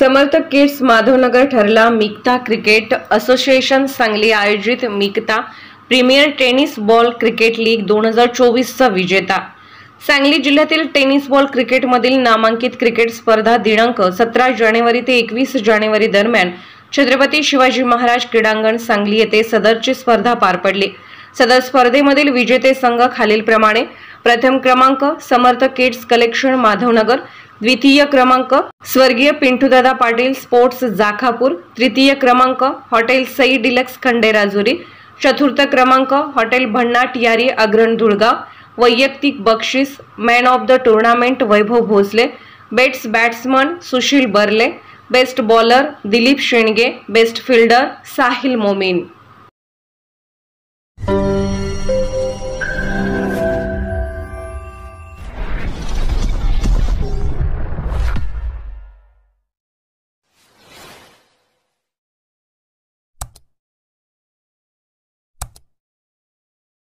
समर्थ kids Madhavnagar ठरला मिकता cricket association Sangli आयोजित मिकता premier tennis ball cricket league 2024 चा विजेता। सांगली जिल्ह्यातील टेनिस बॉल क्रिकेटमधील नामांकित क्रिकेट स्पर्धा दिनांक 17 जानेवारी ते 21 जानेवारी दरम्यान छत्रपती शिवाजी महाराज क्रीडांगण सांगली येथे सदरची स्पर्धा पार पडली। सदर स्पर्धेमधील विजेते संघ खालीलप्रमाणे: प्रथम क्रमांक समर्थ किड्स कलेक्शन माधवनगर, द्वितीय क्रमांक स्वर्गीय पिंटूदादा पाटील स्पोर्ट्स जाखापूर, तृतीय क्रमांक हॉटेल सई डिलक्स खंडेराजुरी, चतुर्थ क्रमांक हॉटेल भन्नाट यारी अग्रण धुळगाव, वैयक्तिक बक्षीस man of the tournament Vaibhav Bhosale, best batsman Sushil Barle, best bowler Dilip Shenge, best fielder Sahil Momin.